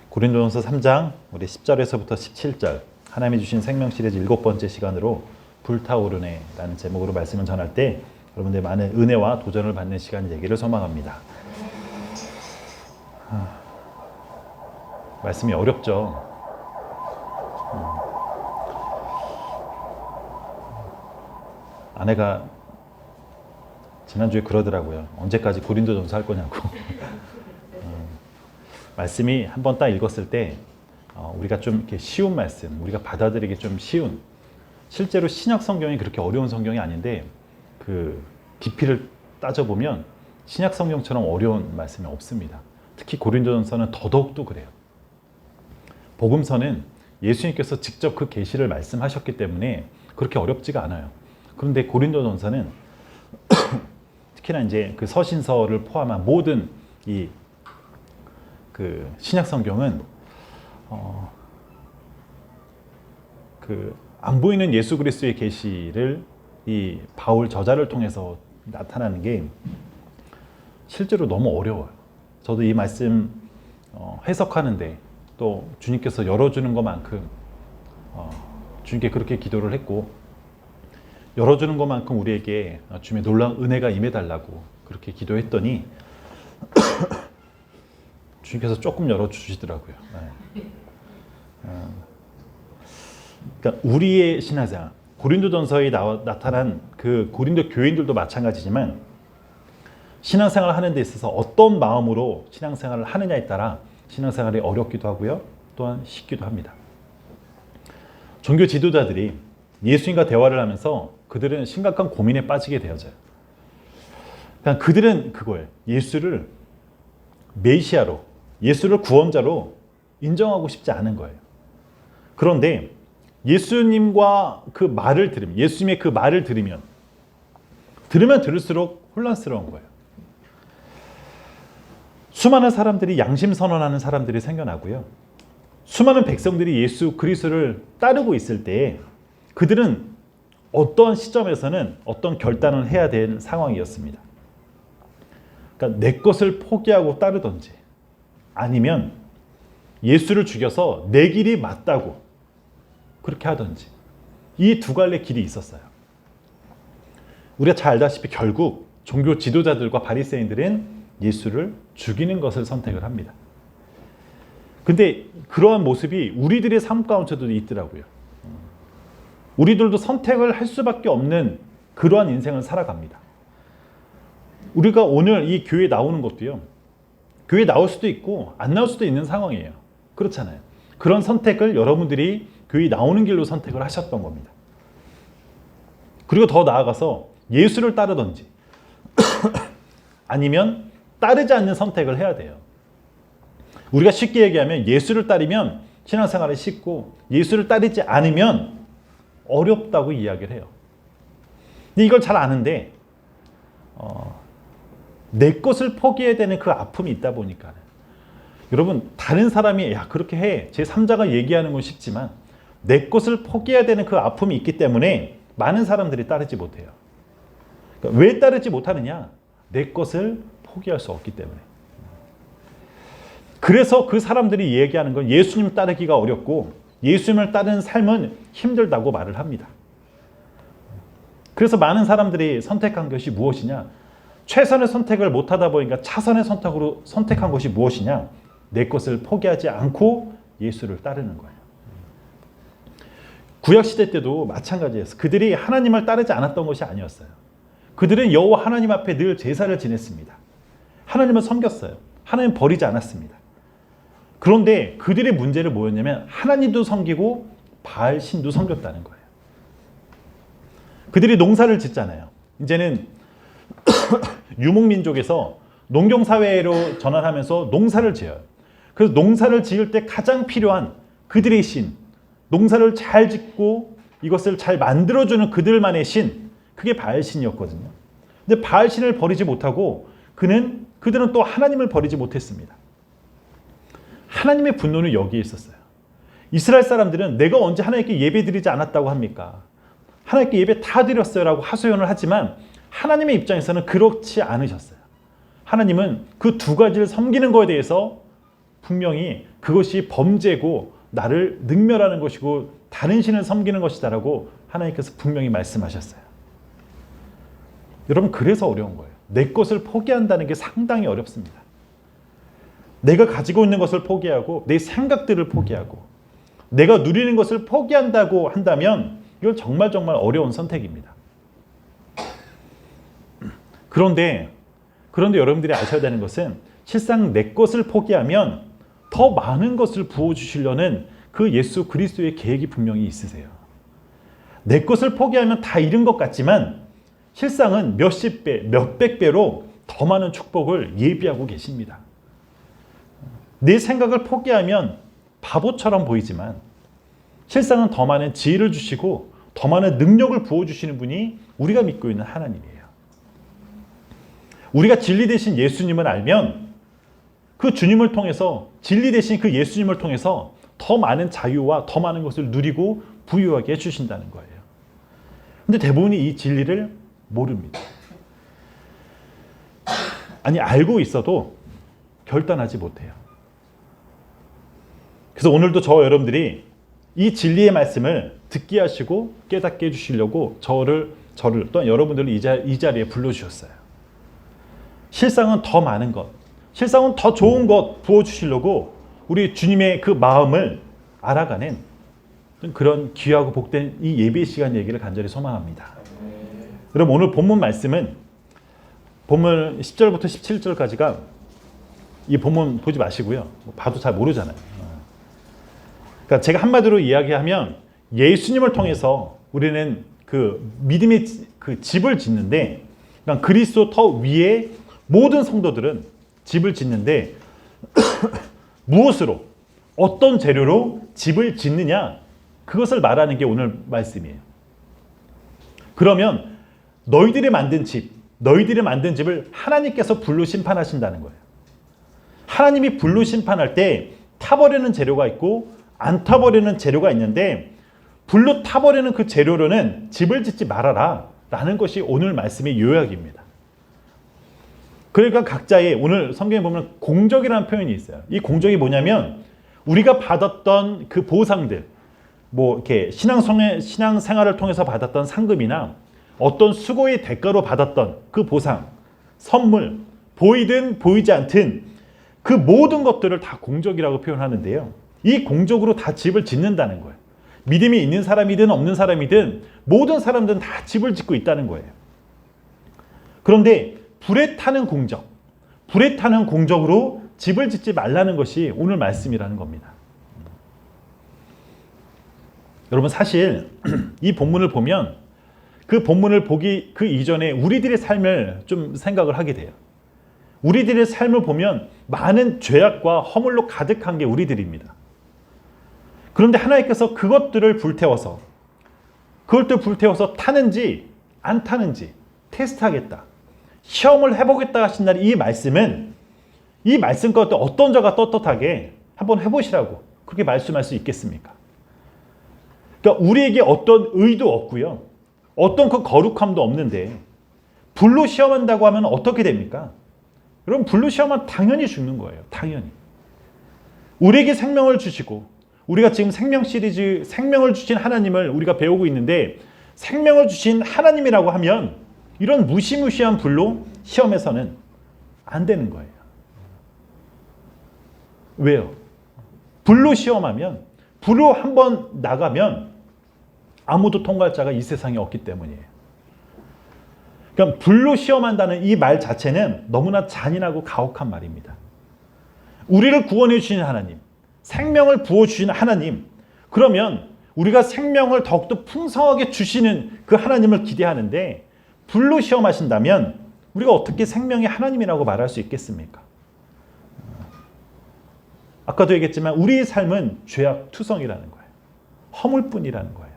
고린도전서 3장 우리 10절에서부터 17절 하나님이 주신 생명 시리즈 7번째 시간으로 불타오르네 라는 제목으로 말씀을 전할 때 여러분들 많은 은혜와 도전을 받는 시간이 되기를 소망합니다. 말씀이 어렵죠. 아내가 지난주에 그러더라고요. 언제까지 고린도전서 할 거냐고. 말씀이 한번 딱 읽었을 때 우리가 좀 이렇게 쉬운 말씀, 우리가 받아들이기 좀 쉬운, 실제로 신약 성경이 그렇게 어려운 성경이 아닌데 그 깊이를 따져보면 신약 성경처럼 어려운 말씀이 없습니다. 특히 고린도전서는 더더욱도 그래요. 복음서는 예수님께서 직접 그 계시를 말씀하셨기 때문에 그렇게 어렵지가 않아요. 그런데 고린도전서는 특히나 이제 그 서신서를 포함한 모든 이 그 신약 성경은 그 안 보이는 예수 그리스도의 계시를 이 바울 저자를 통해서 나타나는 게 실제로 너무 어려워요. 저도 이 말씀 해석하는데 또 주님께서 열어주는 것만큼 주님께 그렇게 기도를 했고, 열어주는 것만큼 우리에게 주님의 놀라운 은혜가 임해달라고 그렇게 기도했더니 주님께서 조금 열어주시더라고요. 그러니까 우리의 신앙생활, 고린도전서에 나타난 그 고린도 교인들도 마찬가지지만 신앙생활을 하는 데 있어서 어떤 마음으로 신앙생활을 하느냐에 따라 신앙생활이 어렵기도 하고요, 또한 쉽기도 합니다. 종교 지도자들이 예수님과 대화를 하면서 그들은 심각한 고민에 빠지게 되어져요. 그냥 그들은 그거예요. 예수를 메시아로, 예수를 구원자로 인정하고 싶지 않은 거예요. 그런데 예수님과 그 말을 들으면, 예수님의 그 말을 들으면 들을수록 혼란스러운 거예요. 수많은 사람들이 양심 선언하는 사람들이 생겨나고요. 수많은 백성들이 예수 그리스도를 따르고 있을 때 그들은 어떠한 시점에서는 어떤 결단을 해야 되는 상황이었습니다. 그러니까 내 것을 포기하고 따르든지, 아니면 예수를 죽여서 내 길이 맞다고 그렇게 하든지, 이 두 갈래 길이 있었어요. 우리가 잘 알다시피 결국 종교 지도자들과 바리새인들은 예수를 죽이는 것을 선택을 합니다. 근데 그러한 모습이 우리들의 삶 가운데도 있더라고요. 우리들도 선택을 할 수밖에 없는 그러한 인생을 살아갑니다. 우리가 오늘 이 교회에 나오는 것도요, 교회에 나올 수도 있고 안 나올 수도 있는 상황이에요. 그렇잖아요. 그런 선택을 여러분들이 교회에 나오는 길로 선택을 하셨던 겁니다. 그리고 더 나아가서 예수를 따르든지 아니면 따르지 않는 선택을 해야 돼요. 우리가 쉽게 얘기하면 예수를 따르면 신앙생활이 쉽고 예수를 따르지 않으면 어렵다고 이야기를 해요. 근데 이걸 잘 아는데 내 것을 포기해야 되는 그 아픔이 있다 보니까, 여러분, 다른 사람이 야 그렇게 해, 제3자가 얘기하는 건 쉽지만 내 것을 포기해야 되는 그 아픔이 있기 때문에 많은 사람들이 따르지 못해요. 그러니까 왜 따르지 못하느냐? 내 것을 포기할 수 없기 때문에. 그래서 그 사람들이 얘기하는 건 예수님 따르기가 어렵고 예수님을 따르는 삶은 힘들다고 말을 합니다. 그래서 많은 사람들이 선택한 것이 무엇이냐? 최선의 선택을 못하다 보니까 차선의 선택으로 선택한 것이 무엇이냐? 내 것을 포기하지 않고 예수를 따르는 거예요. 구약시대 때도 마찬가지였어요. 그들이 하나님을 따르지 않았던 것이 아니었어요. 그들은 여호와 하나님 앞에 늘 제사를 지냈습니다. 하나님을 섬겼어요. 하나님 버리지 않았습니다. 그런데 그들의 문제는 뭐였냐면 하나님도 섬기고 바알 신도 섬겼다는 거예요. 그들이 농사를 짓잖아요. 이제는 유목민족에서 농경사회로 전환하면서 농사를 지어요. 그래서 농사를 지을 때 가장 필요한 그들의 신, 농사를 잘 짓고 이것을 잘 만들어주는 그들만의 신, 그게 바알신이었거든요. 근데 바알신을 버리지 못하고 그들은 또 하나님을 버리지 못했습니다. 하나님의 분노는 여기에 있었어요. 이스라엘 사람들은 내가 언제 하나님께 예배 드리지 않았다고 합니까? 하나님께 예배 다 드렸어요 라고 하소연을 하지만 하나님의 입장에서는 그렇지 않으셨어요. 하나님은 그 두 가지를 섬기는 것에 대해서 분명히 그것이 범죄고 나를 능멸하는 것이고 다른 신을 섬기는 것이다라고 하나님께서 분명히 말씀하셨어요. 여러분, 그래서 어려운 거예요. 내 것을 포기한다는 게 상당히 어렵습니다. 내가 가지고 있는 것을 포기하고 내 생각들을 포기하고 내가 누리는 것을 포기한다고 한다면 이건 정말 어려운 선택입니다. 그런데 여러분들이 아셔야 되는 것은 실상 내 것을 포기하면 더 많은 것을 부어주시려는 그 예수 그리스도의 계획이 분명히 있으세요. 내 것을 포기하면 다 잃은 것 같지만 실상은 몇십 배, 몇백 배로 더 많은 축복을 예비하고 계십니다. 내 생각을 포기하면 바보처럼 보이지만 실상은 더 많은 지혜를 주시고 더 많은 능력을 부어주시는 분이 우리가 믿고 있는 하나님이에요. 우리가 진리 되신 예수님을 알면 그 주님을 통해서, 진리 되신 그 예수님을 통해서 더 많은 자유와 더 많은 것을 누리고 부유하게 해주신다는 거예요. 근데 대부분이 이 진리를 모릅니다. 아니, 알고 있어도 결단하지 못해요. 그래서 오늘도 저와 여러분들이 이 진리의 말씀을 듣게 하시고 깨닫게 해주시려고 저를 또한 여러분들을 이 자리에 불러주셨어요. 실상은 더 많은 것, 실상은 더 좋은 것 부어주시려고 우리 주님의 그 마음을 알아가는 그런 귀하고 복된 이 예배 시간 얘기를 간절히 소망합니다. 여러분, 오늘 본문 말씀은 본문 10절부터 17절까지가 이 본문 보지 마시고요. 봐도 잘 모르잖아요. 그러니까 제가 한마디로 이야기하면 예수님을 통해서 우리는 그 믿음의 그 집을 짓는데, 그러니까 그리스도 터 위에 모든 성도들은 집을 짓는데 무엇으로, 어떤 재료로 집을 짓느냐, 그것을 말하는 게 오늘 말씀이에요. 그러면 너희들이 만든 집을 하나님께서 불로 심판하신다는 거예요. 하나님이 불로 심판할 때 타버리는 재료가 있고 안 타버리는 재료가 있는데, 불로 타버리는 그 재료로는 집을 짓지 말아라 라는 것이 오늘 말씀의 요약입니다. 그러니까 각자의, 오늘 성경에 보면 공적이라는 표현이 있어요. 이 공적이 뭐냐면 우리가 받았던 그 보상들, 뭐 이렇게 신앙생활을 통해서 받았던 상금이나 어떤 수고의 대가로 받았던 그 보상, 선물, 보이든 보이지 않든 그 모든 것들을 다 공적이라고 표현하는데요. 이 공적으로 다 집을 짓는다는 거예요. 믿음이 있는 사람이든 없는 사람이든 모든 사람들은 다 집을 짓고 있다는 거예요. 그런데 불에 타는 공적으로 집을 짓지 말라는 것이 오늘 말씀이라는 겁니다. 여러분, 사실 이 본문을 보면 그 본문을 보기 그 이전에 우리들의 삶을 좀 생각을 하게 돼요. 우리들의 삶을 보면 많은 죄악과 허물로 가득한 게 우리들입니다. 그런데 하나님께서 그것들을 불태워서 타는지 안 타는지 테스트하겠다, 시험을 해보겠다 하신 날, 이 말씀은 이 말씀 가운데 어떤 자가 떳떳하게 한번 해보시라고 그렇게 말씀할 수 있겠습니까? 그러니까 우리에게 어떤 의도 없고요, 어떤 그 거룩함도 없는데 불로 시험한다고 하면 어떻게 됩니까? 여러분, 불로 시험하면 당연히 죽는 거예요. 당연히. 우리에게 생명을 주시고, 우리가 지금 생명 시리즈 생명을 주신 하나님을 우리가 배우고 있는데, 생명을 주신 하나님이라고 하면 이런 무시무시한 불로 시험에서는 안 되는 거예요. 왜요? 불로 시험하면, 불로 한번 나가면 아무도 통과할 자가 이 세상에 없기 때문이에요. 그러니까 불로 시험한다는 이 말 자체는 너무나 잔인하고 가혹한 말입니다. 우리를 구원해 주시는 하나님, 생명을 부어주시는 하나님, 그러면 우리가 생명을 더욱더 풍성하게 주시는 그 하나님을 기대하는데 불로 시험하신다면 우리가 어떻게 생명의 하나님이라고 말할 수 있겠습니까? 아까도 얘기했지만 우리의 삶은 죄악 투성이라는 거예요. 허물뿐이라는 거예요.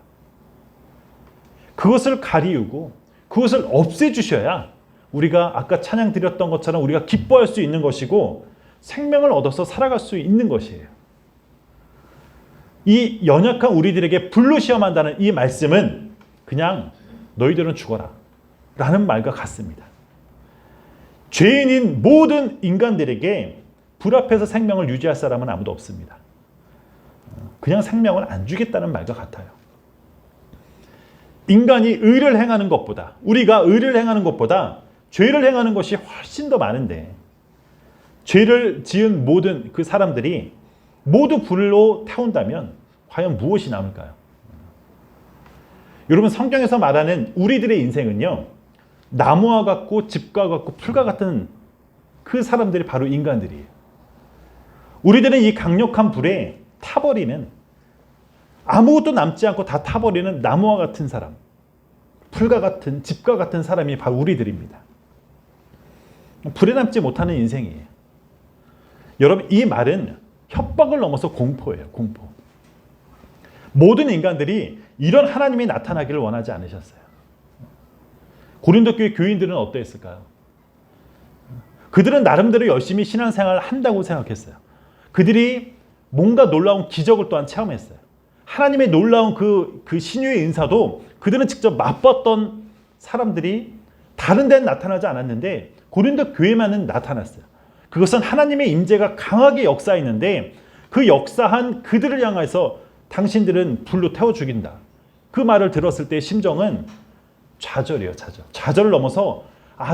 그것을 가리우고 그것을 없애주셔야 우리가 아까 찬양 드렸던 것처럼 우리가 기뻐할 수 있는 것이고 생명을 얻어서 살아갈 수 있는 것이에요. 이 연약한 우리들에게 불로 시험한다는 이 말씀은 그냥 너희들은 죽어라 라는 말과 같습니다. 죄인인 모든 인간들에게 불 앞에서 생명을 유지할 사람은 아무도 없습니다. 그냥 생명을 안 주겠다는 말과 같아요. 인간이 의를 행하는 것보다, 우리가 의를 행하는 것보다 죄를 행하는 것이 훨씬 더 많은데, 죄를 지은 모든 그 사람들이 모두 불로 태운다면 과연 무엇이 남을까요? 여러분, 성경에서 말하는 우리들의 인생은요, 나무와 같고 집과 같고 풀과 같은 그 사람들이 바로 인간들이에요. 우리들은 이 강력한 불에 타버리는, 아무것도 남지 않고 다 타버리는 나무와 같은 사람, 풀과 같은, 집과 같은 사람이 바로 우리들입니다. 불에 남지 못하는 인생이에요. 여러분, 이 말은 협박을 넘어서 공포예요. 공포. 모든 인간들이 이런 하나님이 나타나기를 원하지 않으셨어요. 고린도 교회 교인들은 어떠했을까요? 그들은 나름대로 열심히 신앙생활을 한다고 생각했어요. 그들이 뭔가 놀라운 기적을 또한 체험했어요. 하나님의 놀라운 그 신유의 은사도 그들은 직접 맛봤던 사람들이 다른 데는 나타나지 않았는데 고린도 교회만은 나타났어요. 그것은 하나님의 임재가 강하게 역사했는데 그 역사한 그들을 향해서 당신들은 불로 태워 죽인다. 그 말을 들었을 때 심정은 좌절이에요. 좌절. 좌절을 넘어서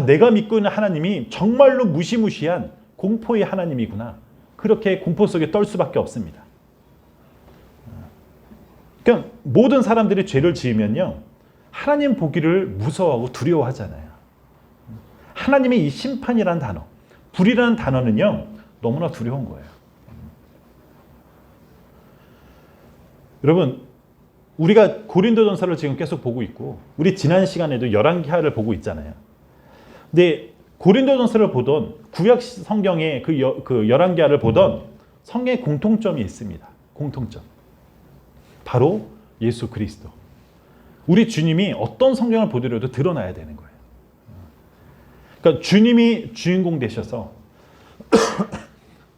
내가 믿고 있는 하나님이 정말로 무시무시한 공포의 하나님이구나. 그렇게 공포 속에 떨 수밖에 없습니다. 그러니까 모든 사람들이 죄를 지으면요, 하나님 보기를 무서워하고 두려워하잖아요. 하나님의 이 심판이라는 단어, 불이라는 단어는요, 너무나 두려운 거예요. 여러분, 우리가 고린도전서를 지금 계속 보고 있고 우리 지난 시간에도 열왕기하를 보고 있잖아요. 근데 고린도전서를 보던 구약 성경의 그 열왕기하를 보던 성경의 공통점이 있습니다. 공통점. 바로 예수 그리스도. 우리 주님이 어떤 성경을 보더라도 드러나야 되는 거예요. 그러니까 주님이 주인공 되셔서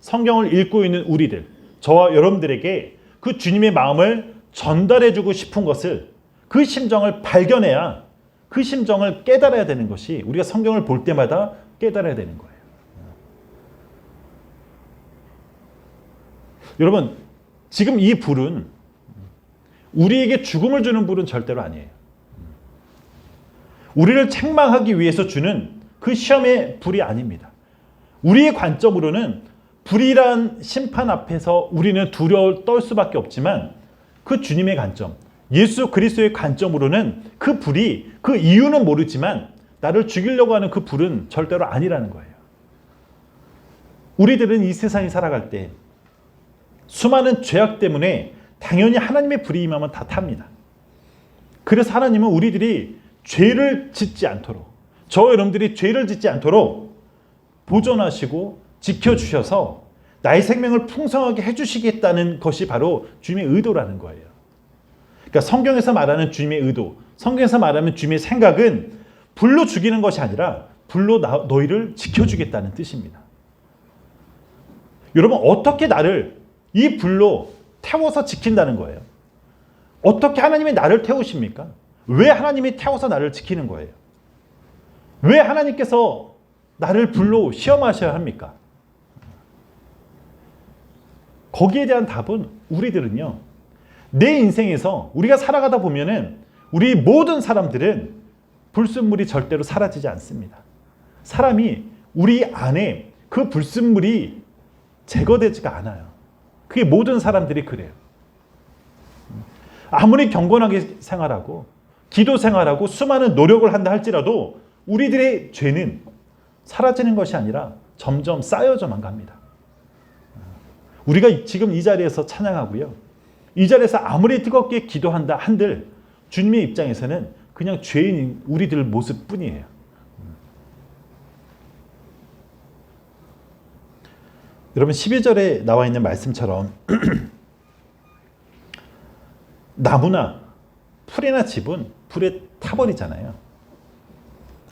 성경을 읽고 있는 우리들, 저와 여러분들에게 그 주님의 마음을 전달해주고 싶은 것을, 그 심정을 발견해야 그 심정을 깨달아야 되는 것이 우리가 성경을 볼 때마다 깨달아야 되는 거예요. 여러분, 지금 이 불은 우리에게 죽음을 주는 불은 절대로 아니에요. 우리를 책망하기 위해서 주는 그 시험의 불이 아닙니다. 우리의 관점으로는 불이란 심판 앞에서 우리는 두려워 떨 수밖에 없지만 그 주님의 관점, 예수 그리스도의 관점으로는 그 불이, 그 이유는 모르지만 나를 죽이려고 하는 그 불은 절대로 아니라는 거예요. 우리들은 이 세상에 살아갈 때 수많은 죄악 때문에 당연히 하나님의 불이 임하면 다 탑니다. 그래서 하나님은 우리들이 죄를 짓지 않도록, 저와 여러분들이 죄를 짓지 않도록 보존하시고 지켜주셔서 나의 생명을 풍성하게 해주시겠다는 것이 바로 주님의 의도라는 거예요. 그러니까 성경에서 말하는 주님의 의도, 성경에서 말하는 주님의 생각은 불로 죽이는 것이 아니라 불로 너희를 지켜주겠다는 뜻입니다. 여러분, 어떻게 나를 이 불로 태워서 지킨다는 거예요? 어떻게 하나님이 나를 태우십니까? 왜 하나님이 태워서 나를 지키는 거예요? 왜 하나님께서 나를 불로 시험하셔야 합니까? 거기에 대한 답은 우리들은요, 내 인생에서 우리가 살아가다 보면은 우리 모든 사람들은 불순물이 절대로 사라지지 않습니다. 사람이 우리 안에 그 불순물이 제거되지가 않아요. 그게 모든 사람들이 그래요. 아무리 경건하게 생활하고 기도 생활하고 수많은 노력을 한다 할지라도 우리들의 죄는 사라지는 것이 아니라 점점 쌓여져만 갑니다. 우리가 지금 이 자리에서 찬양하고요, 이 자리에서 아무리 뜨겁게 기도한다 한들 주님의 입장에서는 그냥 죄인인 우리들 모습뿐이에요. 여러분, 12절에 나와 있는 말씀처럼 나무나 풀이나 집은 불에 타버리잖아요.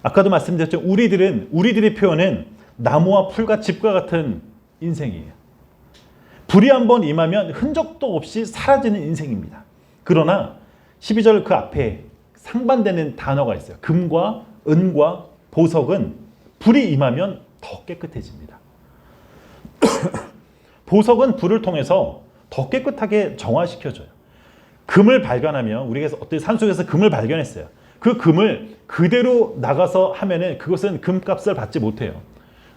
아까도 말씀드렸죠. 우리들의 표현은 나무와 풀과 집과 같은 인생이에요. 불이 한번 임하면 흔적도 없이 사라지는 인생입니다. 그러나 12절 그 앞에 상반되는 단어가 있어요. 금과 은과 보석은 불이 임하면 더 깨끗해집니다. 보석은 불을 통해서 더 깨끗하게 정화시켜줘요. 금을 발견하면 우리가 어떤 산속에서 금을 발견했어요. 그 금을 그대로 나가서 하면은 그것은 금값을 받지 못해요.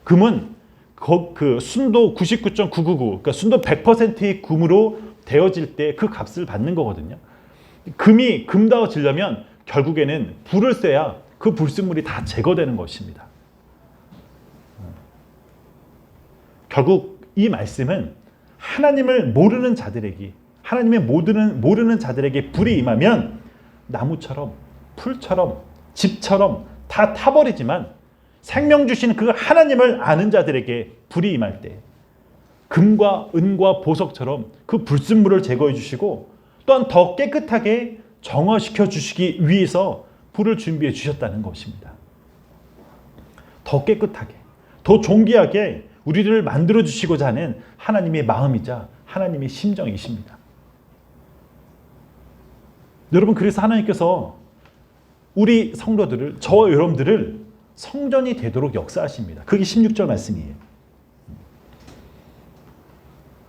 금은 그 순도 99.999, 그러니까 순도 100%의 금으로 되어질 때 그 값을 받는 거거든요. 금이 금다워지려면 결국에는 불을 쐬야 그 불순물이 다 제거되는 것입니다. 결국 이 말씀은 하나님을 모르는 자들에게, 하나님의 모르는 자들에게 불이 임하면 나무처럼 풀처럼 집처럼 다 타버리지만 생명 주신 그 하나님을 아는 자들에게 불이 임할 때 금과 은과 보석처럼 그 불순물을 제거해 주시고 또한 더 깨끗하게 정화시켜 주시기 위해서 불을 준비해 주셨다는 것입니다. 더 깨끗하게, 더 존귀하게 우리를 만들어 주시고자 하는 하나님의 마음이자 하나님의 심정이십니다. 여러분, 그래서 하나님께서 우리 성도들을, 저와 여러분들을 성전이 되도록 역사하십니다. 그게 16절 말씀이에요.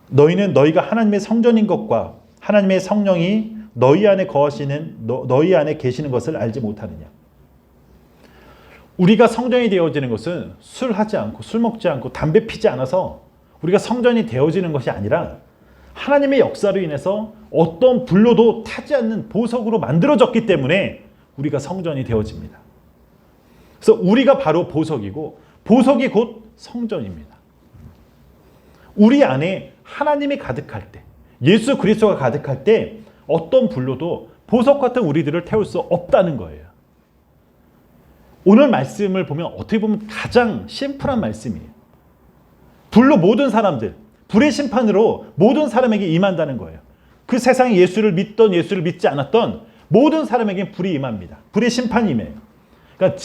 너희는 너희가 하나님의 성전인 것과 하나님의 성령이 너희 안에 너희 안에 계시는 것을 알지 못하느냐. 우리가 성전이 되어지는 것은 술 하지 않고 술 먹지 않고 담배 피지 않아서 우리가 성전이 되어지는 것이 아니라 하나님의 역사로 인해서 어떤 불로도 타지 않는 보석으로 만들어졌기 때문에 우리가 성전이 되어집니다. 그래서 우리가 바로 보석이고 보석이 곧 성전입니다. 우리 안에 하나님이 가득할 때, 예수 그리스도가 가득할 때 어떤 불로도 보석 같은 우리들을 태울 수 없다는 거예요. 오늘 말씀을 보면 어떻게 보면 가장 심플한 말씀이에요. 불로 모든 사람들, 불의 심판으로 모든 사람에게 임한다는 거예요. 그 세상에 예수를 믿던 예수를 믿지 않았던 모든 사람에게 불이 임합니다. 불의 심판이 임해요. 그러니까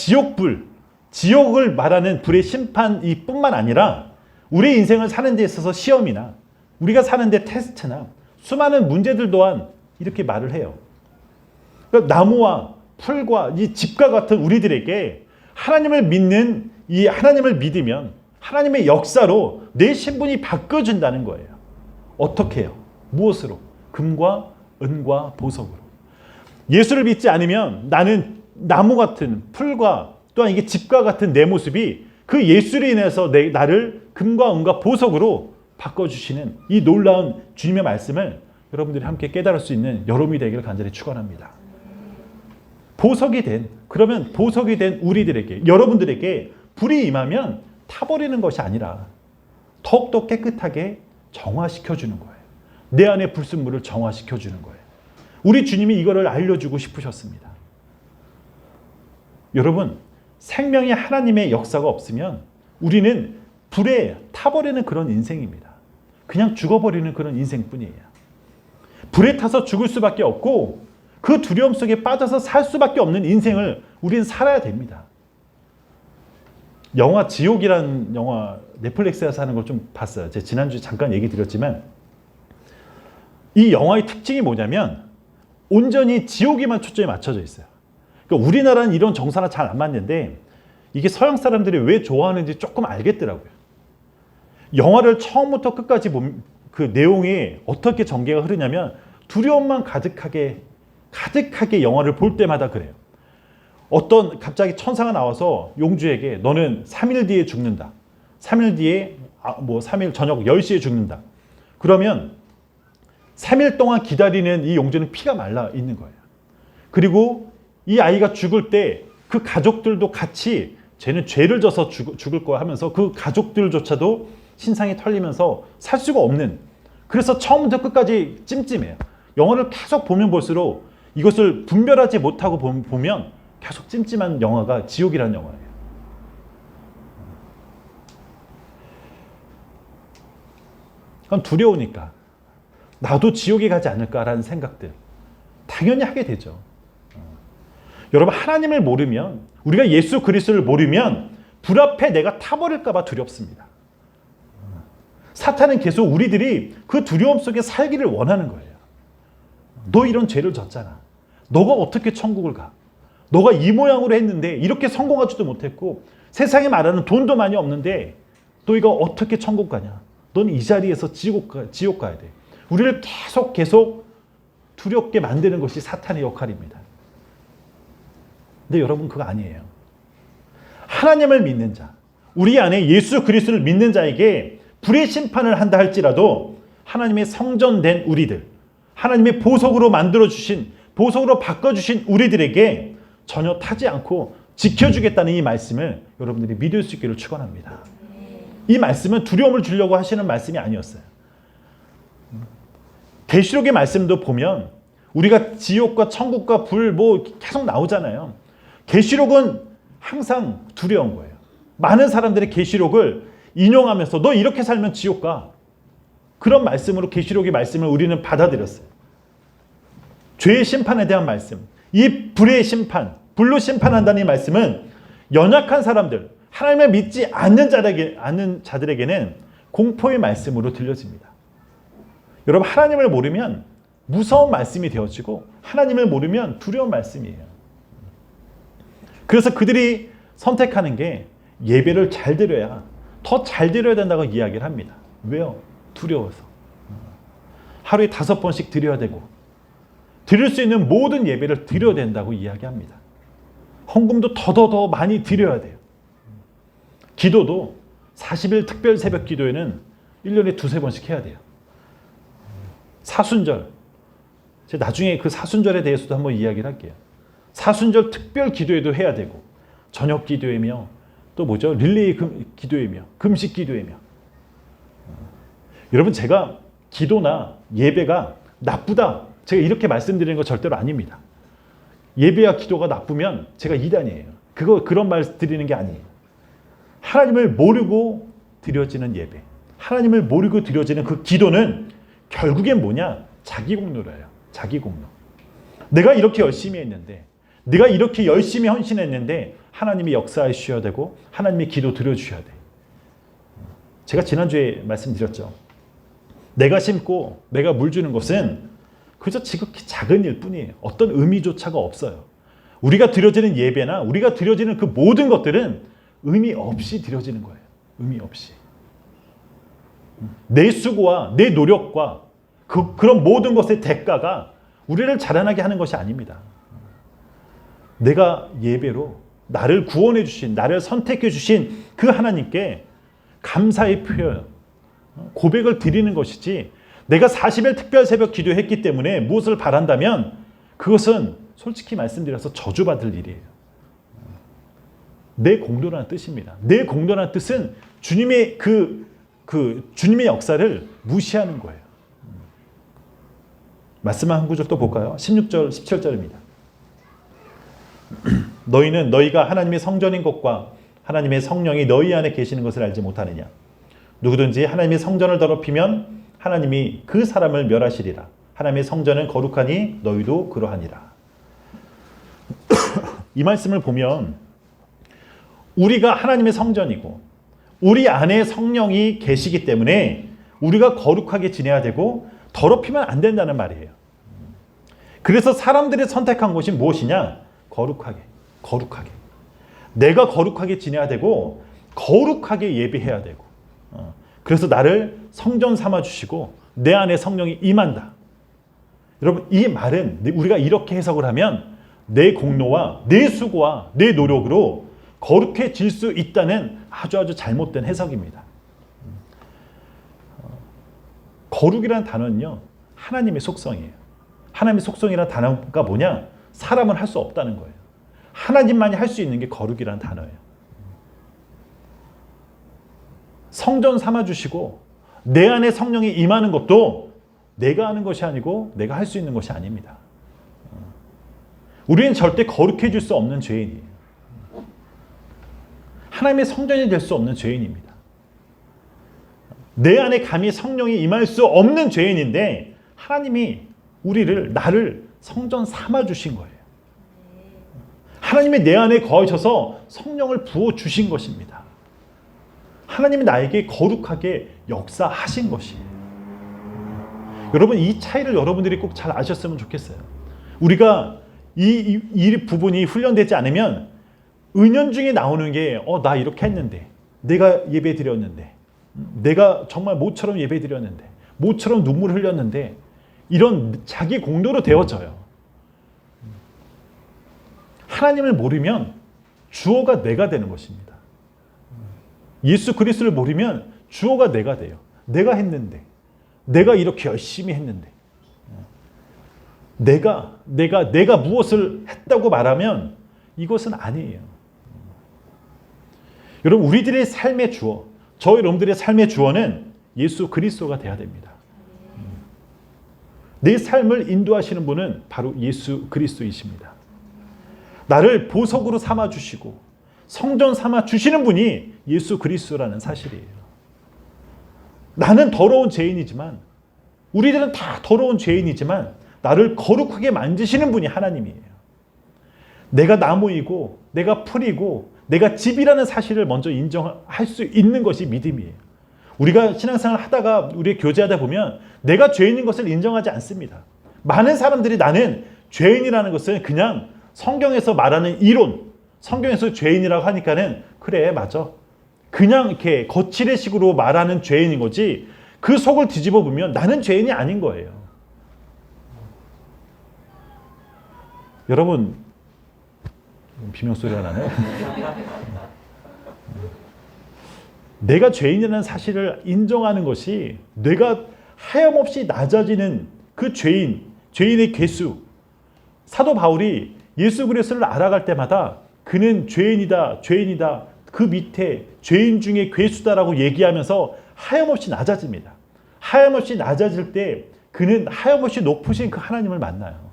지옥을 말하는 불의 심판이 뿐만 아니라 우리 인생을 사는 데 있어서 시험이나 우리가 사는 데 테스트나 수많은 문제들 또한 이렇게 말을 해요. 그러니까 나무와 풀과 이 집과 같은 우리들에게 하나님을 믿는 이 하나님을 믿으면 하나님의 역사로 내 신분이 바꿔준다는 거예요. 어떻게 해요? 무엇으로? 금과 은과 보석으로. 예수를 믿지 않으면 나는 나무 같은 풀과 또한 이게 집과 같은 내 모습이 그 예수로 인해서 나를 금과 은과 보석으로 바꿔주시는 이 놀라운 주님의 말씀을 여러분들이 함께 깨달을 수 있는 여러분이 되기를 간절히 축원합니다. 그러면 보석이 된 우리들에게, 여러분들에게 불이 임하면 타버리는 것이 아니라 더욱더 깨끗하게 정화시켜주는 거예요. 내 안의 불순물을 정화시켜주는 거예요. 우리 주님이 이거를 알려주고 싶으셨습니다. 여러분, 생명이 하나님의 역사가 없으면 우리는 불에 타버리는 그런 인생입니다. 그냥 죽어버리는 그런 인생뿐이에요. 불에 타서 죽을 수밖에 없고 그 두려움 속에 빠져서 살 수밖에 없는 인생을 우리는 살아야 됩니다. 영화 지옥이라는 영화 넷플릭스에서 하는 걸 좀 봤어요. 제가 지난주에 잠깐 얘기 드렸지만 이 영화의 특징이 뭐냐면 온전히 지옥에만 초점이 맞춰져 있어요. 그러니까 우리나라는 이런 정서나 잘 안 맞는데 이게 서양 사람들이 왜 좋아하는지 조금 알겠더라고요. 영화를 처음부터 끝까지 보면 그 내용이 어떻게 전개가 흐르냐면 두려움만 가득하게 영화를 볼 때마다 그래요. 갑자기 천사가 나와서 용주에게 너는 3일 뒤에 죽는다. 3일 뒤에 3일 저녁 10시에 죽는다. 그러면 3일 동안 기다리는 이 용주는 피가 말라 있는 거예요. 그리고 이 아이가 죽을 때 그 가족들도 같이 쟤는 죄를 져서 죽을 거야 하면서 그 가족들조차도 신상이 털리면서 살 수가 없는, 그래서 처음부터 끝까지 찜찜해요. 영화를 계속 보면 볼수록 이것을 분별하지 못하고 보면 계속 찜찜한 영화가 지옥이라는 영화예요. 그럼 두려우니까 나도 지옥에 가지 않을까라는 생각들 당연히 하게 되죠. 여러분, 하나님을 모르면, 우리가 예수 그리스도를 모르면 불 앞에 내가 타버릴까 봐 두렵습니다. 사탄은 계속 우리들이 그 두려움 속에 살기를 원하는 거예요. 너 이런 죄를 졌잖아. 너가 어떻게 천국을 가? 너가 이 모양으로 했는데 이렇게 성공하지도 못했고 세상에 말하는 돈도 많이 없는데 너희가 어떻게 천국 가냐? 넌 이 자리에서 지옥 가야 돼. 우리를 계속 두렵게 만드는 것이 사탄의 역할입니다. 근데 여러분 그거 아니에요. 하나님을 믿는 자, 우리 안에 예수 그리스도를 믿는 자에게 불의 심판을 한다 할지라도 하나님의 성전된 우리들, 하나님의 보석으로 만들어주신, 보석으로 바꿔주신 우리들에게 전혀 타지 않고 지켜주겠다는 이 말씀을 여러분들이 믿을 수 있기를 축원합니다. 이 말씀은 두려움을 주려고 하시는 말씀이 아니었어요. 계시록의 말씀도 보면 우리가 지옥과 천국과 불 계속 나오잖아요. 계시록은 항상 두려운 거예요. 많은 사람들이 계시록을 인용하면서 너 이렇게 살면 지옥 가. 그런 말씀으로 계시록의 말씀을 우리는 받아들였어요. 죄의 심판에 대한 말씀, 이 불의 심판, 불로 심판한다는 이 말씀은 연약한 사람들, 하나님을 믿지 않는 자들에게는 공포의 말씀으로 들려집니다. 여러분, 하나님을 모르면 무서운 말씀이 되어지고 하나님을 모르면 두려운 말씀이에요. 그래서 그들이 선택하는 게 예배를 잘 드려야, 더 잘 드려야 된다고 이야기를 합니다. 왜요? 두려워서. 하루에 5번씩 드려야 되고 드릴 수 있는 모든 예배를 드려야 된다고 이야기합니다. 헌금도 더 많이 드려야 돼요. 기도도 40일 특별 새벽 기도에는 1년에 2-3번씩 해야 돼요. 사순절, 제가 나중에 그 사순절에 대해서도 한번 이야기를 할게요. 사순절 특별 기도에도 해야 되고 저녁 기도회며 또 뭐죠? 릴레이 기도회며 금식 기도회며. 여러분, 제가 기도나 예배가 나쁘다, 제가 이렇게 말씀드리는 거 절대로 아닙니다. 예배와 기도가 나쁘면 제가 이단이에요. 그런 말 드리는 게 아니에요. 하나님을 모르고 드려지는 예배, 하나님을 모르고 드려지는 그 기도는 결국엔 뭐냐? 자기 공로예요. 자기 공로. 내가 이렇게 열심히 했는데, 내가 이렇게 열심히 헌신했는데 하나님이 역사해 주셔야 되고 하나님의 기도 들어주셔야 돼. 제가 지난주에 말씀드렸죠. 내가 심고 내가 물 주는 것은 그저 지극히 작은 일 뿐이에요. 어떤 의미조차가 없어요. 우리가 드려지는 예배나 우리가 드려지는 그 모든 것들은 의미 없이 드려지는 거예요. 의미 없이. 내 수고와 내 노력과 그런 모든 것의 대가가 우리를 자라나게 하는 것이 아닙니다. 내가 예배로 나를 구원해 주신, 나를 선택해 주신 그 하나님께 감사의 표현, 고백을 드리는 것이지, 내가 40일 특별 새벽 기도했기 때문에 무엇을 바란다면 그것은 솔직히 말씀드려서 저주받을 일이에요. 내 공로라는 뜻입니다. 내 공로라는 뜻은 주님의 주님의 역사를 무시하는 거예요. 말씀 한 구절 또 볼까요? 16절, 17절입니다. 너희는 너희가 하나님의 성전인 것과 하나님의 성령이 너희 안에 계시는 것을 알지 못하느냐? 누구든지 하나님의 성전을 더럽히면 하나님이 그 사람을 멸하시리라. 하나님의 성전은 거룩하니 너희도 그러하니라. 이 말씀을 보면 우리가 하나님의 성전이고 우리 안에 성령이 계시기 때문에 우리가 거룩하게 지내야 되고 더럽히면 안 된다는 말이에요. 그래서 사람들이 선택한 것이 무엇이냐? 거룩하게. 내가 거룩하게 지내야 되고 거룩하게 예배해야 되고, 그래서 나를 성전 삼아 주시고 내 안에 성령이 임한다. 여러분, 이 말은 우리가 이렇게 해석을 하면 내 공로와 내 수고와 내 노력으로 거룩해질 수 있다는 아주 잘못된 해석입니다. 거룩이라는 단어는요, 하나님의 속성이에요. 하나님의 속성이라는 단어가 뭐냐? 사람은 할 수 없다는 거예요. 하나님만이 할 수 있는 게 거룩이라는 단어예요. 성전 삼아주시고 내 안에 성령이 임하는 것도 내가 하는 것이 아니고 내가 할 수 있는 것이 아닙니다. 우리는 절대 거룩해질 수 없는 죄인이에요. 하나님의 성전이 될 수 없는 죄인입니다. 내 안에 감히 성령이 임할 수 없는 죄인인데 하나님이 나를 성전 삼아주신 거예요. 하나님이 내 안에 거하셔서 성령을 부어주신 것입니다. 하나님이 나에게 거룩하게 역사하신 것이에요. 여러분, 이 차이를 여러분들이 꼭 잘 아셨으면 좋겠어요. 우리가 이 부분이 훈련되지 않으면 은연중에 나오는 게 나 이렇게 했는데, 내가 예배 드렸는데, 내가 정말 모처럼 예배드렸는데, 모처럼 눈물 흘렸는데, 이런 자기 공로로 되어져요. 하나님을 모르면 주어가 내가 되는 것입니다. 예수 그리스도를 모르면 주어가 내가 돼요. 내가 했는데, 내가 이렇게 열심히 했는데, 내가 무엇을 했다고 말하면 이것은 아니에요. 여러분, 우리들의 삶의 주어, 저희 여러분들의 삶의 주어는 예수 그리스도가 돼야 됩니다. 내 삶을 인도하시는 분은 바로 예수 그리스도이십니다. 나를 보석으로 삼아주시고 성전 삼아주시는 분이 예수 그리스도라는 사실이에요. 나는 더러운 죄인이지만, 우리들은 다 더러운 죄인이지만 나를 거룩하게 만드시는 분이 하나님이에요. 내가 나무이고 내가 풀이고 내가 집이라는 사실을 먼저 인정할 수 있는 것이 믿음이에요. 우리가 신앙생활을 하다가, 우리 교제하다 보면 내가 죄인인 것을 인정하지 않습니다. 많은 사람들이 나는 죄인이라는 것은 그냥 성경에서 말하는 이론, 성경에서 죄인이라고 하니까는 그래, 맞아, 그냥 이렇게 거칠의식으로 말하는 죄인인 거지, 그 속을 뒤집어 보면 나는 죄인이 아닌 거예요. 여러분, 비명소리가 나네요. 내가 죄인이라는 사실을 인정하는 것이, 내가 하염없이 낮아지는 그 죄인의 개수. 사도 바울이 예수 그리스도를 알아갈 때마다 그는 죄인이다, 그 밑에 죄인 중에 괴수다라고 얘기하면서 하염없이 낮아집니다. 하염없이 낮아질 때 그는 하염없이 높으신 그 하나님을 만나요.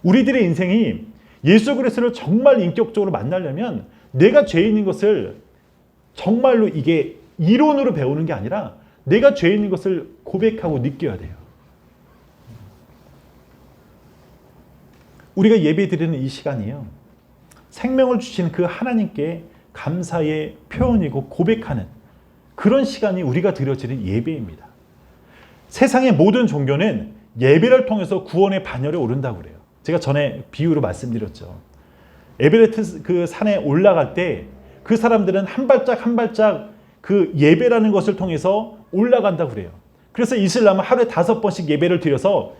우리들의 인생이 예수 그리스도를 정말 인격적으로 만나려면 내가 죄인인 것을 정말로, 이게 이론으로 배우는 게 아니라 내가 죄인인 것을 고백하고 느껴야 돼요. 우리가 예배드리는 이 시간이요, 생명을 주신 그 하나님께 감사의 표현이고 고백하는 그런 시간이 우리가 드려지는 예배입니다. 세상의 모든 종교는 예배를 통해서 구원의 반열에 오른다고 그래요. 제가 전에 비유로 말씀드렸죠. 에베레스트 그 산에 올라갈 때 그 사람들은 한 발짝 한 발짝 그 예배라는 것을 통해서 올라간다고 그래요. 그래서 이슬람은 하루에 5번씩 예배를 드려서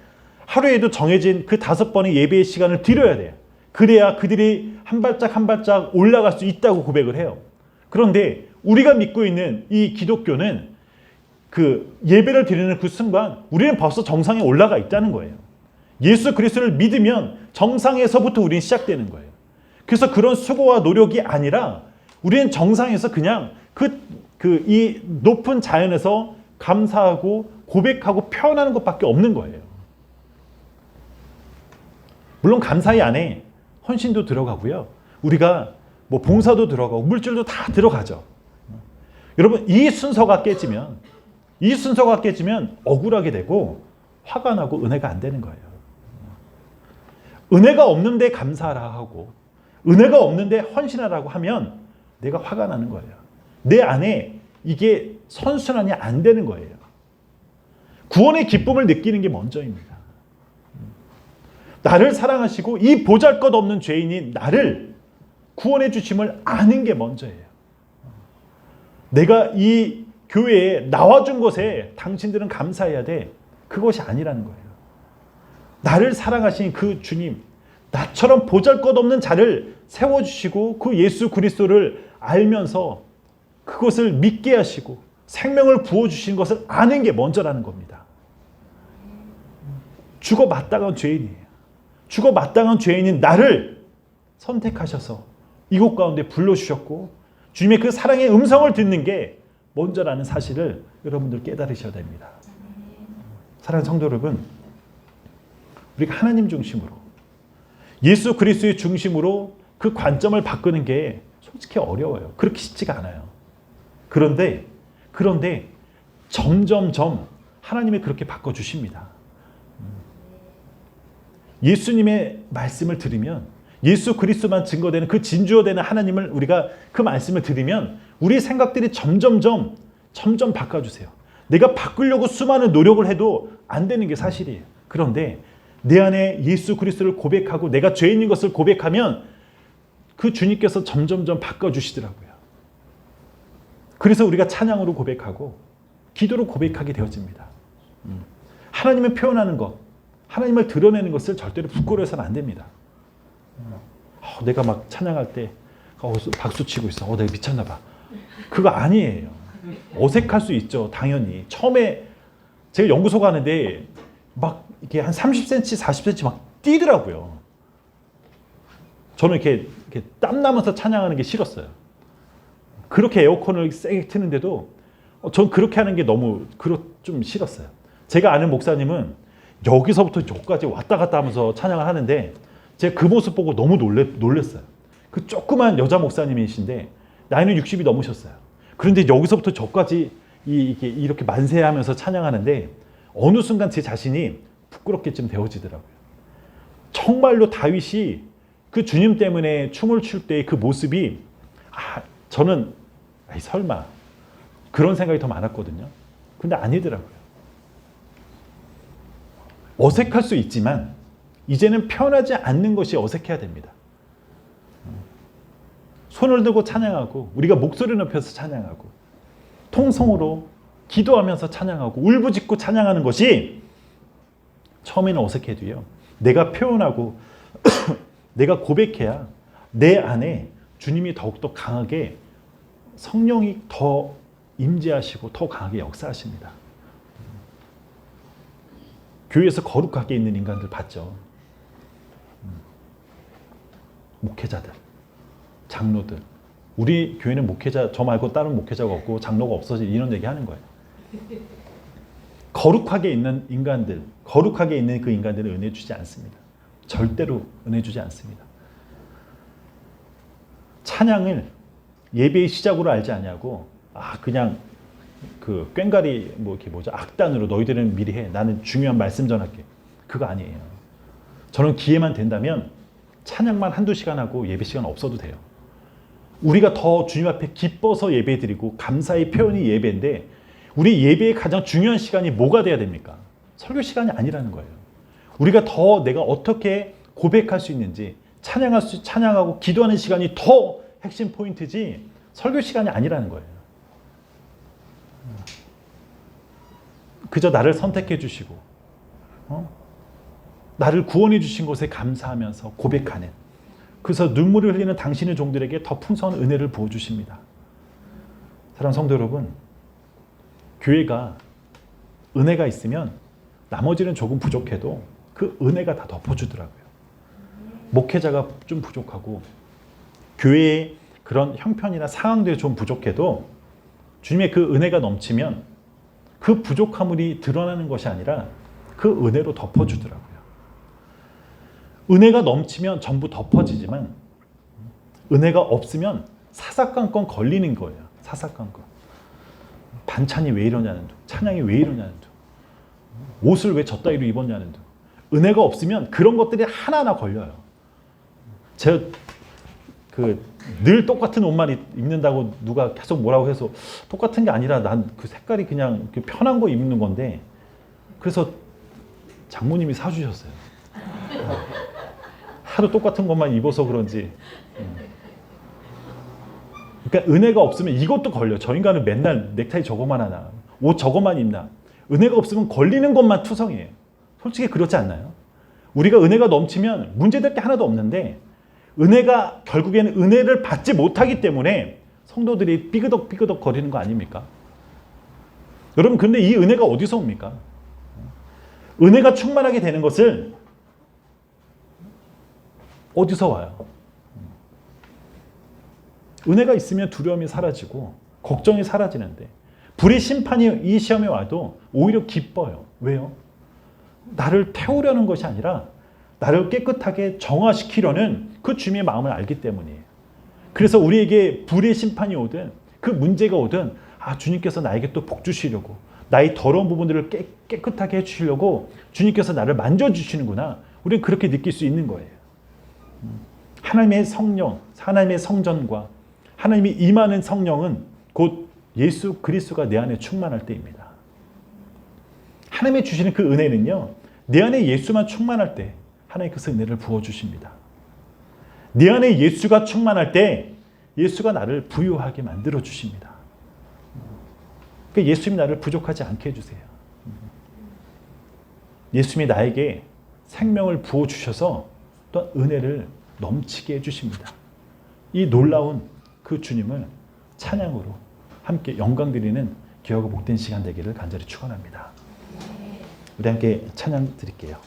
하루에도 정해진 그 5번의 예배의 시간을 드려야 돼요. 그래야 그들이 한 발짝 한 발짝 올라갈 수 있다고 고백을 해요. 그런데 우리가 믿고 있는 이 기독교는 그 예배를 드리는 그 순간 우리는 벌써 정상에 올라가 있다는 거예요. 예수 그리스도를 믿으면 정상에서부터 우리는 시작되는 거예요. 그래서 그런 수고와 노력이 아니라 우리는 정상에서 그냥 이 높은 자연에서 감사하고 고백하고 표현하는 것밖에 없는 거예요. 물론 감사의 안에 헌신도 들어가고요, 우리가 뭐 봉사도 들어가고 물질도 다 들어가죠. 여러분, 이 순서가 깨지면 억울하게 되고 화가 나고 은혜가 안 되는 거예요. 은혜가 없는데 감사하라 하고 은혜가 없는데 헌신하라고 하면 내가 화가 나는 거예요. 내 안에 이게 선순환이 안 되는 거예요. 구원의 기쁨을 느끼는 게 먼저입니다. 나를 사랑하시고 이 보잘것없는 죄인인 나를 구원해 주심을 아는 게 먼저예요. 내가 이 교회에 나와준 것에 당신들은 감사해야 돼, 그것이 아니라는 거예요. 나를 사랑하신 그 주님, 나처럼 보잘것없는 자를 세워주시고 그 예수 그리스도를 알면서 그것을 믿게 하시고 생명을 부어주신 것을 아는 게 먼저라는 겁니다. 죽어 마땅한 죄인이에요. 죽어 마땅한 죄인인 나를 선택하셔서 이곳 가운데 불러주셨고 주님의 그 사랑의 음성을 듣는 게 먼저라는 사실을 여러분들 깨달으셔야 됩니다. 사랑하는 성도 여러분, 우리가 하나님 중심으로, 예수 그리스도의 중심으로 그 관점을 바꾸는 게 솔직히 어려워요. 그렇게 쉽지가 않아요. 그런데 점점점 하나님이 그렇게 바꿔주십니다. 예수님의 말씀을 들으면, 예수 그리스도만 증거되는 그 진주어되는 하나님을 우리가 그 말씀을 들으면 우리 생각들이 점점 바꿔주세요. 내가 바꾸려고 수많은 노력을 해도 안 되는 게 사실이에요. 그런데 내 안에 예수 그리스도를 고백하고 내가 죄인인 것을 고백하면 그 주님께서 점점점 바꿔주시더라고요. 그래서 우리가 찬양으로 고백하고 기도로 고백하게 되어집니다. 하나님을 표현하는 것, 하나님을 드러내는 것을 절대로 부끄러워서는 안 됩니다. 내가 막 찬양할 때 박수 치고 있어. 내가 미쳤나 봐. 그거 아니에요. 어색할 수 있죠. 당연히. 처음에 제가 연구소 가는데 막 이렇게 한 30cm, 40cm 막 뛰더라고요. 저는 이렇게 땀 나면서 찬양하는 게 싫었어요. 그렇게 에어컨을 세게 트는데도 전 그렇게 하는 게 너무 좀 싫었어요. 제가 아는 목사님은 여기서부터 저까지 왔다 갔다 하면서 찬양을 하는데 제가 그 모습 보고 너무 놀랬어요. 그 조그만 여자 목사님이신데 나이는 60이 넘으셨어요. 그런데 여기서부터 저까지 이렇게 만세하면서 찬양하는데 어느 순간 제 자신이 부끄럽게 좀 되어지더라고요. 정말로 다윗이 그 주님 때문에 춤을 출 때의 그 모습이 저는 설마 그런 생각이 더 많았거든요. 근데 아니더라고요. 어색할 수 있지만 이제는 편하지 않는 것이 어색해야 됩니다. 손을 들고 찬양하고 우리가 목소리 높여서 찬양하고 통성으로 기도하면서 찬양하고 울부짖고 찬양하는 것이 처음에는 어색해도요. 내가 표현하고 내가 고백해야 내 안에 주님이 더욱더 강하게 성령이 더 임재하시고 더 강하게 역사하십니다. 교회에서 거룩하게 있는 인간들 봤죠. 목회자들, 장로들. 우리 교회는 목회자, 저 말고 다른 목회자가 없고 장로가 없어서 이런 얘기 하는 거예요. 거룩하게 있는 인간들, 거룩하게 있는 그 인간들은 은혜 주지 않습니다. 절대로 은혜 주지 않습니다. 찬양을 예배의 시작으로 알지 않냐고, 그냥 그 꽹가리 악단으로 너희들은 미리 해. 나는 중요한 말씀 전할게. 그거 아니에요. 저는 기회만 된다면 찬양만 한두 시간 하고 예배 시간 없어도 돼요. 우리가 더 주님 앞에 기뻐서 예배 드리고 감사의 표현이 예배인데 우리 예배의 가장 중요한 시간이 뭐가 돼야 됩니까? 설교 시간이 아니라는 거예요. 우리가 더 내가 어떻게 고백할 수 있는지 찬양하고 기도하는 시간이 더 핵심 포인트지 설교 시간이 아니라는 거예요. 그저 나를 선택해 주시고 나를 구원해 주신 것에 감사하면서 고백하는, 그래서 눈물을 흘리는 당신의 종들에게 더 풍성한 은혜를 부어주십니다. 사랑하는 성도 여러분, 교회가 은혜가 있으면 나머지는 조금 부족해도 그 은혜가 다 덮어주더라고요. 목회자가 좀 부족하고 교회의 그런 형편이나 상황들이 좀 부족해도 주님의 그 은혜가 넘치면 그 부족함이 드러나는 것이 아니라 그 은혜로 덮어주더라고요. 은혜가 넘치면 전부 덮어지지만 은혜가 없으면 사사건건 걸리는 거예요. 사사건건. 반찬이 왜 이러냐는 둥, 찬양이 왜 이러냐는 둥, 옷을 왜 저 따위로 입었냐는 둥. 은혜가 없으면 그런 것들이 하나하나 걸려요. 제가 늘 똑같은 옷만 입는다고 누가 계속 뭐라고 해서 똑같은 게 아니라 난 그 색깔이 그냥 편한 거 입는 건데, 그래서 장모님이 사주셨어요. 하도 똑같은 것만 입어서 그런지. 그러니까 은혜가 없으면 이것도 걸려. 저 인간은 맨날 넥타이 저거만 하나, 옷 저거만 입나. 은혜가 없으면 걸리는 것만 투성이에요. 솔직히 그렇지 않나요? 우리가 은혜가 넘치면 문제될 게 하나도 없는데 은혜가 결국에는 은혜를 받지 못하기 때문에 성도들이 삐그덕 거리는 거 아닙니까? 여러분, 근데 이 은혜가 어디서 옵니까? 은혜가 충만하게 되는 것을 어디서 와요? 은혜가 있으면 두려움이 사라지고 걱정이 사라지는데 불의 심판이 이 시험에 와도 오히려 기뻐요. 왜요? 나를 태우려는 것이 아니라 나를 깨끗하게 정화시키려는 그 주님의 마음을 알기 때문이에요. 그래서 우리에게 불의 심판이 오든 그 문제가 오든 주님께서 나에게 또 복 주시려고, 나의 더러운 부분들을 깨끗하게 해주시려고 주님께서 나를 만져주시는구나. 우리는 그렇게 느낄 수 있는 거예요. 하나님의 성령, 하나님의 성전과 하나님이 임하는 성령은 곧 예수 그리스도가 내 안에 충만할 때입니다. 하나님이 주시는 그 은혜는요, 내 안에 예수만 충만할 때 하나님께서 은혜를 부어주십니다. 내 안에 예수가 충만할 때 예수가 나를 부유하게 만들어 주십니다. 예수님이 나를 부족하지 않게 해주세요. 예수님이 나에게 생명을 부어주셔서 또 은혜를 넘치게 해주십니다. 이 놀라운 그 주님을 찬양으로 함께 영광 드리는 기억하고 복된 시간 되기를 간절히 축원합니다. 우리 함께 찬양 드릴게요.